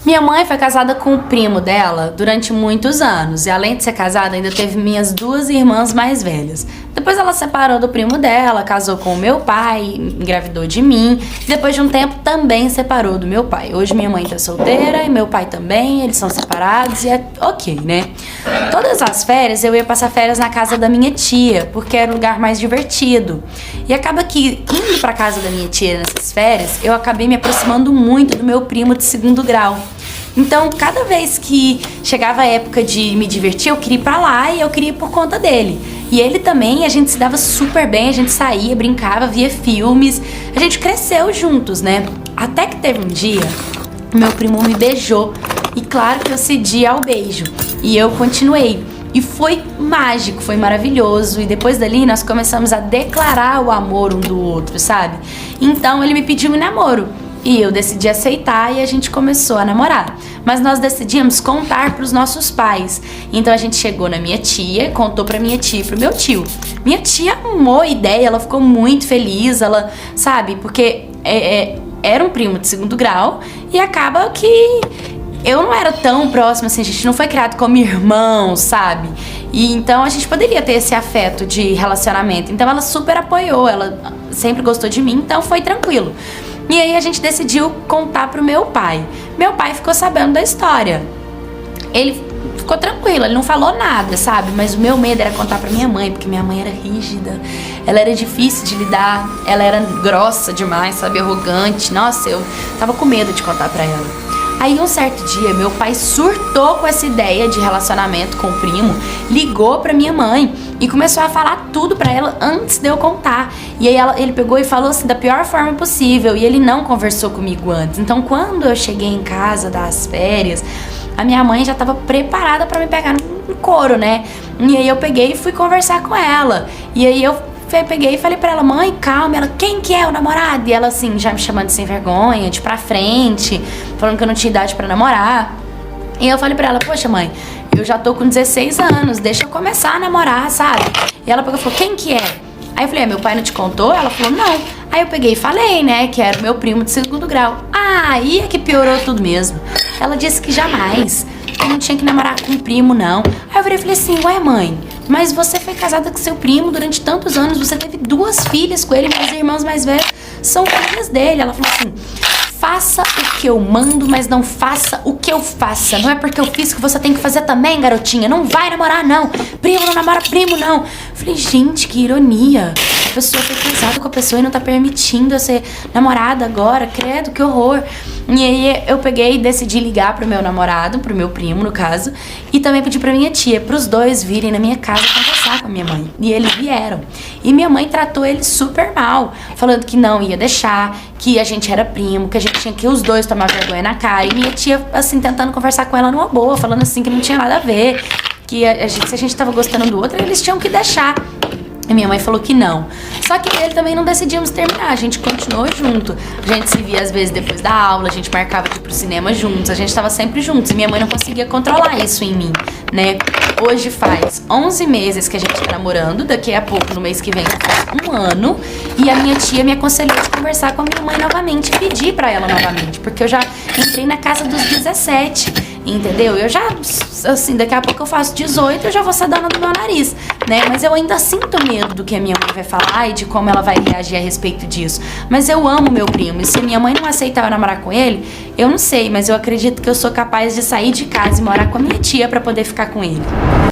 Minha mãe foi casada com o primo dela durante muitos anos e além de ser casada ainda teve minhas duas irmãs mais velhas. Depois ela separou do primo dela, casou com o meu pai, engravidou de mim e depois de um tempo também separou do meu pai. Hoje minha mãe tá solteira e meu pai também, eles são separados e é ok, né? Todas as férias eu ia passar férias na casa da minha tia, porque era o lugar mais divertido. E acaba que indo pra casa da minha tia nessas férias, eu acabei me aproximando muito do meu primo de segundo grau. Então, cada vez que chegava a época de me divertir, eu queria ir pra lá e eu queria ir por conta dele. E ele também, a gente se dava super bem, a gente saía, brincava, via filmes, a gente cresceu juntos, né? Até que teve um dia, meu primo me beijou e claro que eu cedi ao beijo e eu continuei. E foi mágico, foi maravilhoso. E depois dali nós começamos a declarar o amor um do outro, sabe? Então ele me pediu em namoro. E eu decidi aceitar e a gente começou a namorar. Mas nós decidimos contar para os nossos pais. Então a gente chegou na minha tia, contou para minha tia e pro meu tio. Minha tia amou a ideia, ela ficou muito feliz, ela, sabe? Porque era um primo de segundo grau e acaba que eu não era tão próxima assim, a gente não foi criado como irmão, sabe? E então a gente poderia ter esse afeto de relacionamento. Então ela super apoiou, ela sempre gostou de mim, então foi tranquilo. E aí a gente decidiu contar pro meu pai. Meu pai ficou sabendo da história. Ele ficou tranquilo, ele não falou nada, sabe? Mas o meu medo era contar pra minha mãe, porque minha mãe era rígida, ela era difícil de lidar, ela era grossa demais, sabe? Arrogante. Nossa, eu tava com medo de contar pra ela. Aí um certo dia, meu pai surtou com essa ideia de relacionamento com o primo, ligou pra minha mãe e começou a falar tudo pra ela antes de eu contar. E aí ele pegou e falou assim da pior forma possível e ele não conversou comigo antes. Então quando eu cheguei em casa das férias, a minha mãe já tava preparada pra me pegar no couro, né? E aí eu peguei e fui conversar com ela. E aí eu peguei e falei pra ela, mãe, calma. Ela, quem que é o namorado? E ela assim, já me chamando de sem vergonha, de pra frente, falando que eu não tinha idade pra namorar. E eu falei pra ela, poxa mãe, eu já tô com 16 anos, deixa eu começar a namorar, sabe? E ela pegou e falou, quem que é? Aí eu falei, meu pai não te contou? Ela falou, não. Aí eu peguei e falei, né, que era o meu primo de segundo grau. Ah, aí é que piorou tudo mesmo. Ela disse que jamais, eu não tinha que namorar com um primo, não. Aí eu virei e falei assim, ué mãe, mas você foi casada com seu primo durante tantos anos, você teve 2 filhas com ele, meus irmãos mais velhos são filhas dele. Ela falou assim, faça o que eu mando, mas não faça o que eu faça. Não é porque eu fiz que você tem que fazer também, garotinha. Não vai namorar, não. Primo não namora primo, não. Eu falei, gente, que ironia. A pessoa foi casada com a pessoa e não tá permitindo eu ser namorada agora. Credo, que horror. E aí eu peguei e decidi ligar pro meu namorado, pro meu primo, no caso, e também pedi pra minha tia, pros dois virem na minha casa conversar com a minha mãe. E eles vieram. E minha mãe tratou eles super mal, falando que não ia deixar, que a gente era primo, que a gente tinha que os dois tomar vergonha na cara. E minha tia, assim, tentando conversar com ela numa boa, falando assim que não tinha nada a ver, que se a gente tava gostando do outro, eles tinham que deixar. E minha mãe falou que não. Só que ele também não decidíamos terminar, a gente continuou junto. A gente se via às vezes depois da aula, a gente marcava de ir pro cinema juntos, a gente tava sempre juntos. E minha mãe não conseguia controlar isso em mim, né? Hoje faz 11 meses que a gente tá namorando, daqui a pouco, no mês que vem, faz 1 ano. E a minha tia me aconselhou de conversar com a minha mãe novamente, pedir pra ela novamente, porque eu já entrei na casa dos 17, entendeu? Eu já, assim, daqui a pouco eu faço 18, eu já vou ser dona do meu nariz, né? Mas eu ainda sinto medo do que a minha mãe vai falar e de como ela vai reagir a respeito disso. Mas eu amo meu primo, e se a minha mãe não aceitar eu namorar com ele, eu não sei, mas eu acredito que eu sou capaz de sair de casa e morar com a minha tia pra poder ficar com ele.